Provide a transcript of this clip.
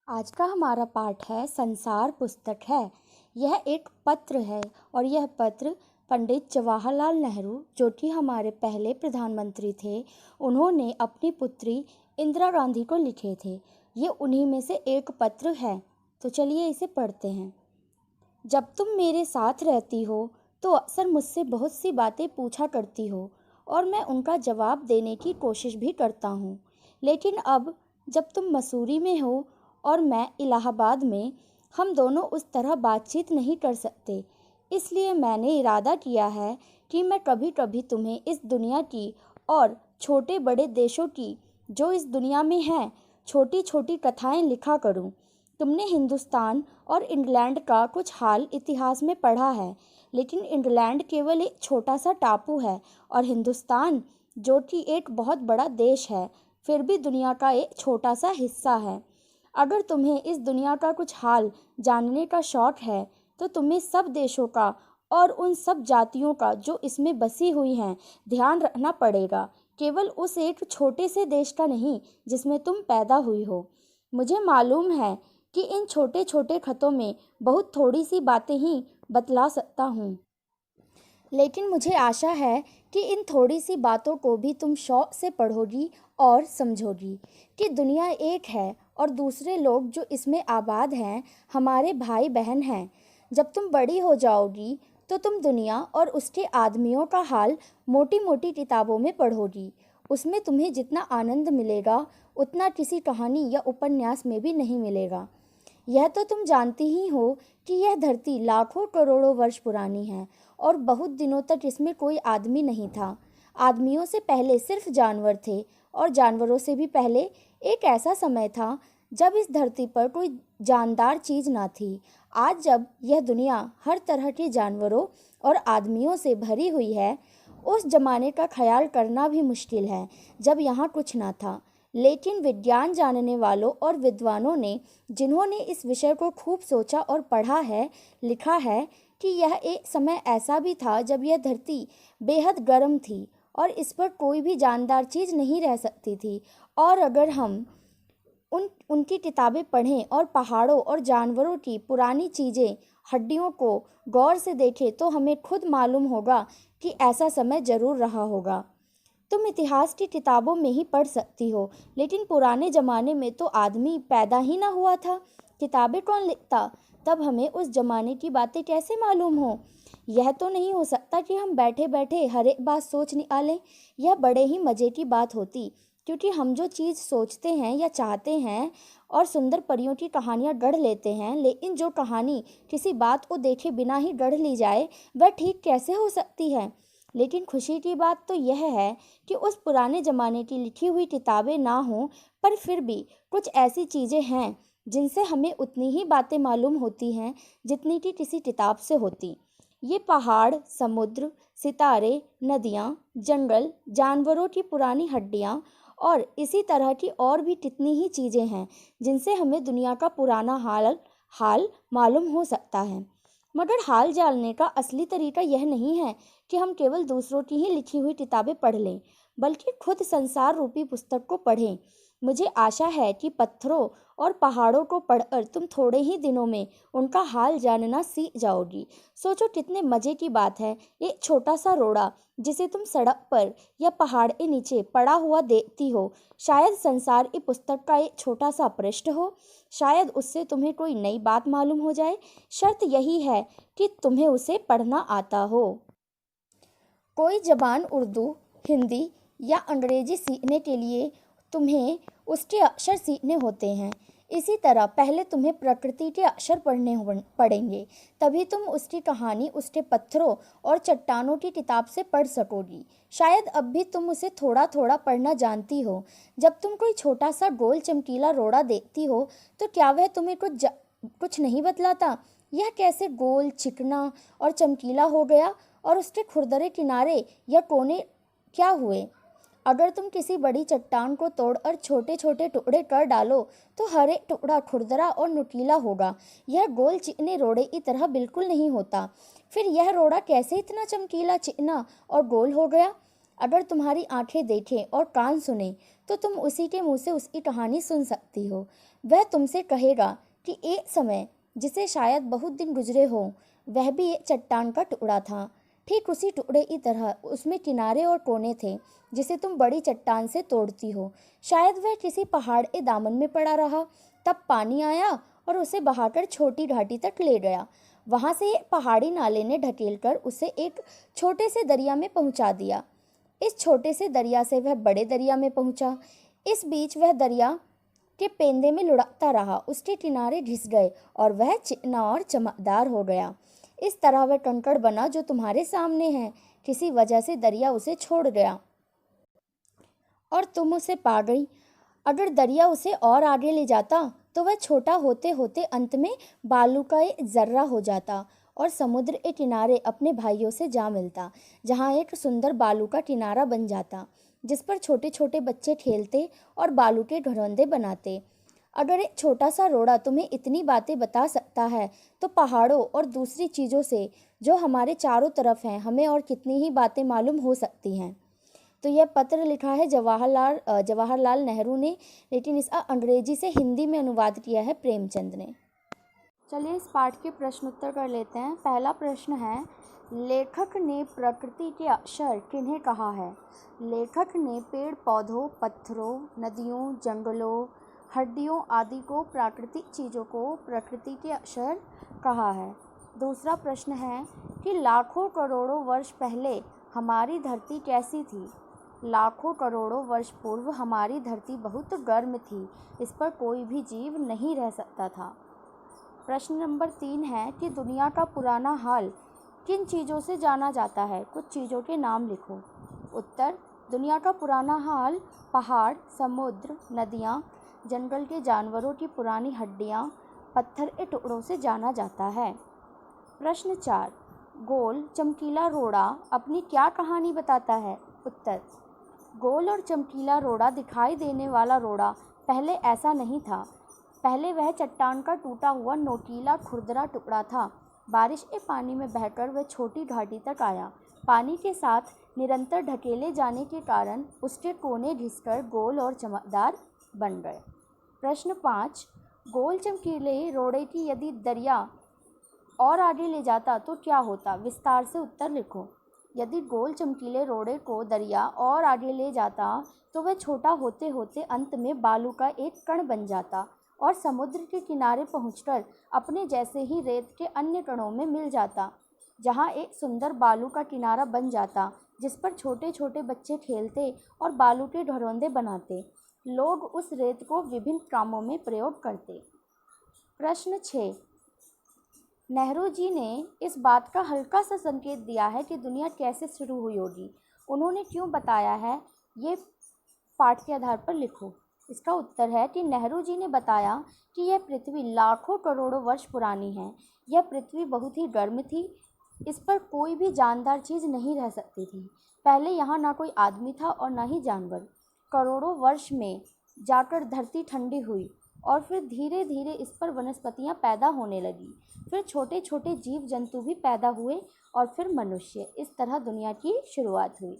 आज का हमारा पाठ है संसार पुस्तक है। यह एक पत्र है और यह पत्र पंडित जवाहरलाल नेहरू जो कि हमारे पहले प्रधानमंत्री थे, उन्होंने अपनी पुत्री इंदिरा गांधी को लिखे थे। ये उन्हीं में से एक पत्र है। तो चलिए इसे पढ़ते हैं। जब तुम मेरे साथ रहती हो तो अक्सर मुझसे बहुत सी बातें पूछा करती हो और मैं उनका जवाब देने की कोशिश भी करता हूँ। लेकिन अब जब तुम मसूरी में हो और मैं इलाहाबाद में, हम दोनों उस तरह बातचीत नहीं कर सकते। इसलिए मैंने इरादा किया है कि मैं कभी कभी तुम्हें इस दुनिया की और छोटे बड़े देशों की, जो इस दुनिया में हैं, छोटी छोटी कथाएं लिखा करूं। तुमने हिंदुस्तान और इंग्लैंड का कुछ हाल इतिहास में पढ़ा है, लेकिन इंग्लैंड केवल एक छोटा सा टापू है और हिंदुस्तान, जो कि एक बहुत बड़ा देश है, फिर भी दुनिया का एक छोटा सा हिस्सा है। अगर तुम्हें इस दुनिया का कुछ हाल जानने का शौक है तो तुम्हें सब देशों का और उन सब जातियों का जो इसमें बसी हुई हैं ध्यान रखना पड़ेगा, केवल उस एक छोटे से देश का नहीं जिसमें तुम पैदा हुई हो। मुझे मालूम है कि इन छोटे छोटे खतों में बहुत थोड़ी सी बातें ही बतला सकता हूँ, लेकिन मुझे आशा है कि इन थोड़ी सी बातों को भी तुम शौक से पढ़ोगी और समझोगी कि दुनिया एक है और दूसरे लोग जो इसमें आबाद हैं हमारे भाई बहन हैं। जब तुम बड़ी हो जाओगी तो तुम दुनिया और उसके आदमियों का हाल मोटी मोटी किताबों में पढ़ोगी। उसमें तुम्हें जितना आनंद मिलेगा उतना किसी कहानी या उपन्यास में भी नहीं मिलेगा। यह तो तुम जानती ही हो कि यह धरती लाखों करोड़ों वर्ष पुरानी है और बहुत दिनों तक इसमें कोई आदमी नहीं था। आदमियों से पहले सिर्फ जानवर थे और जानवरों से भी पहले एक ऐसा समय था जब इस धरती पर कोई जानदार चीज़ ना थी। आज जब यह दुनिया हर तरह के जानवरों और आदमियों से भरी हुई है, उस जमाने का ख्याल करना भी मुश्किल है जब यहाँ कुछ ना था। लेकिन विज्ञान जानने वालों और विद्वानों ने, जिन्होंने इस विषय को खूब सोचा और पढ़ा है, लिखा है कि यह एक समय ऐसा भी था जब यह धरती बेहद गर्म थी और इस पर कोई भी जानदार चीज़ नहीं रह सकती थी। और अगर हम उनकी किताबें पढ़ें और पहाड़ों और जानवरों की पुरानी चीज़ें, हड्डियों को गौर से देखें तो हमें खुद मालूम होगा कि ऐसा समय ज़रूर रहा होगा। तुम इतिहास की किताबों में ही पढ़ सकती हो, लेकिन पुराने ज़माने में तो आदमी पैदा ही ना हुआ था। किताबें कौन लिखता? तब हमें उस ज़माने की बातें कैसे मालूम हो? यह तो नहीं हो सकता कि हम बैठे बैठे हर एक बात सोच निकालें। यह बड़े ही मज़े की बात होती, क्योंकि हम जो चीज़ सोचते हैं या चाहते हैं और सुंदर परियों की कहानियाँ गढ़ लेते हैं, लेकिन जो कहानी किसी बात को देखे बिना ही गढ़ ली जाए, वह ठीक कैसे हो सकती है? लेकिन खुशी की बात तो यह है कि उस पुराने ज़माने की लिखी हुई किताबें ना हों, पर फिर भी कुछ ऐसी चीज़ें हैं जिनसे हमें उतनी ही बातें मालूम होती हैं जितनी कि किसी किताब से होती। ये पहाड़, समुद्र, सितारे, नदियाँ, जंगल, जानवरों की पुरानी हड्डियाँ और इसी तरह की और भी कितनी ही चीज़ें हैं जिनसे हमें दुनिया का पुराना हाल हाल मालूम हो सकता है। मगर हाल जानने का असली तरीका यह नहीं है कि हम केवल दूसरों की ही लिखी हुई किताबें पढ़ लें, बल्कि खुद संसार रूपी पुस्तक को पढ़ें। मुझे आशा है कि पत्थरों और पहाड़ों को पढ़कर तुम थोड़े ही दिनों में उनका हाल जानना सीख जाओगी। सोचो कितने मज़े की बात है, एक छोटा सा रोड़ा जिसे तुम सड़क पर या पहाड़ के नीचे पड़ा हुआ देखती हो, शायद संसार की पुस्तक का एक छोटा सा पृष्ठ हो। शायद उससे तुम्हें कोई नई बात मालूम हो जाए। शर्त यही है कि तुम्हें उसे पढ़ना आता हो। कोई ज़बान उर्दू, हिंदी या अंग्रेजी सीखने के लिए तुम्हें उसके अक्षर सीखने होते हैं। इसी तरह पहले तुम्हें प्रकृति के अक्षर पड़ेंगे, तभी तुम उसकी कहानी उसके पत्थरों और चट्टानों की किताब से पढ़ सकोगी। शायद अब भी तुम उसे थोड़ा थोड़ा पढ़ना जानती हो। जब तुम कोई छोटा सा गोल चमकीला रोड़ा देखती हो तो क्या वह तुम्हें कुछ नहीं बतलाता? यह कैसे गोल, चिकना और चमकीला हो गया और उसके खुरदरे किनारे या कोने क्या हुए? अगर तुम किसी बड़ी चट्टान को तोड़कर छोटे छोटे टुकड़े कर डालो तो हर एक टुकड़ा खुरदरा और नुकीला होगा। यह गोल चिकने रोड़े की तरह बिल्कुल नहीं होता। फिर यह रोड़ा कैसे इतना चमकीला, चिकना और गोल हो गया? अगर तुम्हारी आंखें देखें और कान सुने तो तुम उसी के मुंह से उसकी कहानी सुन सकती हो। वह तुमसे कहेगा कि एक समय, जिसे शायद बहुत दिन गुजरे हों, वह भी एक चट्टान का टुकड़ा था। ठीक उसी टुकड़े की तरह उसमें किनारे और कोने थे जिसे तुम बड़ी चट्टान से तोड़ती हो। शायद वह किसी पहाड़ के दामन में पड़ा रहा, तब पानी आया और उसे बहाकर छोटी घाटी तक ले गया। वहां से एक पहाड़ी नाले ने ढकेलकर उसे एक छोटे से दरिया में पहुंचा दिया। इस छोटे से दरिया से वह बड़े दरिया में पहुंचा। इस बीच वह दरिया के पेंदे में लुढ़कता रहा, उसके किनारे घिस गए और वह चिकना और चमकदार हो गया। इस तरह वह कंकड़ बना जो तुम्हारे सामने है। किसी वजह से दरिया उसे छोड़ गया और तुम उसे पा गई। अगर दरिया उसे और आगे ले जाता तो वह छोटा होते होते अंत में बालू का एक जर्रा हो जाता और समुद्र के किनारे अपने भाइयों से जा मिलता, जहाँ एक सुंदर बालू का किनारा बन जाता जिस पर छोटे छोटे बच्चे खेलते और बालू के घरौंदे बनाते। अगर एक छोटा सा रोड़ा तुम्हें इतनी बातें बता सकता है तो पहाड़ों और दूसरी चीज़ों से जो हमारे चारों तरफ हैं हमें और कितनी ही बातें मालूम हो सकती हैं। तो यह पत्र लिखा है जवाहरलाल नेहरू ने, लेकिन इसका अंग्रेजी से हिंदी में अनुवाद किया है प्रेमचंद ने। चलिए इस पाठ के प्रश्न उत्तर कर लेते हैं। पहला प्रश्न है, लेखक ने प्रकृति के अक्षर किन्हें कहा है? लेखक ने पेड़ पौधों, पत्थरों, नदियों, जंगलों, हड्डियों आदि को, प्राकृतिक चीज़ों को प्रकृति के अक्षर कहा है। दूसरा प्रश्न है कि लाखों करोड़ों वर्ष पहले हमारी धरती कैसी थी? लाखों करोड़ों वर्ष पूर्व हमारी धरती बहुत गर्म थी, इस पर कोई भी जीव नहीं रह सकता था। प्रश्न नंबर 3 है कि दुनिया का पुराना हाल किन चीज़ों से जाना जाता है? कुछ चीज़ों के नाम लिखो। उत्तर, दुनिया का पुराना हाल पहाड़, समुद्र, नदियाँ, जंगल के जानवरों की पुरानी हड्डियाँ, पत्थर के टुकड़ों से जाना जाता है। प्रश्न 4, गोल चमकीला रोड़ा अपनी क्या कहानी बताता है? उत्तर, गोल और चमकीला रोड़ा दिखाई देने वाला रोड़ा पहले ऐसा नहीं था। पहले वह चट्टान का टूटा हुआ नोकीला खुरदरा टुकड़ा था। बारिश के पानी में बहकर वह छोटी घाटी तक आया। पानी के साथ निरंतर ढकेले जाने के कारण उसके कोने घिसकर गोल और चमकदार बन गए। प्रश्न 5, गोल चमकीले रोड़े की यदि दरिया और आगे ले जाता तो क्या होता? विस्तार से उत्तर लिखो। यदि गोल चमकीले रोड़े को दरिया और आगे ले जाता तो वह छोटा होते होते अंत में बालू का एक कण बन जाता और समुद्र के किनारे पहुंचकर अपने जैसे ही रेत के अन्य कणों में मिल जाता, जहां एक सुंदर बालू का किनारा बन जाता जिस पर छोटे छोटे बच्चे खेलते और बालू के घरौंदे बनाते। लोग उस रेत को विभिन्न कामों में प्रयोग करते। प्रश्न 6, नेहरू जी ने इस बात का हल्का सा संकेत दिया है कि दुनिया कैसे शुरू हुई होगी। उन्होंने क्यों बताया है? ये पाठ के आधार पर लिखो। इसका उत्तर है कि नेहरू जी ने बताया कि यह पृथ्वी लाखों करोड़ों वर्ष पुरानी है। यह पृथ्वी बहुत ही गर्म थी, इस पर कोई भी जानदार चीज़ नहीं रह सकती थी। पहले यहाँ ना कोई आदमी था और ना ही जानवर। करोड़ों वर्ष में जाकर धरती ठंडी हुई और फिर धीरे धीरे इस पर वनस्पतियाँ पैदा होने लगी। फिर छोटे छोटे जीव जंतु भी पैदा हुए और फिर मनुष्य। इस तरह दुनिया की शुरुआत हुई।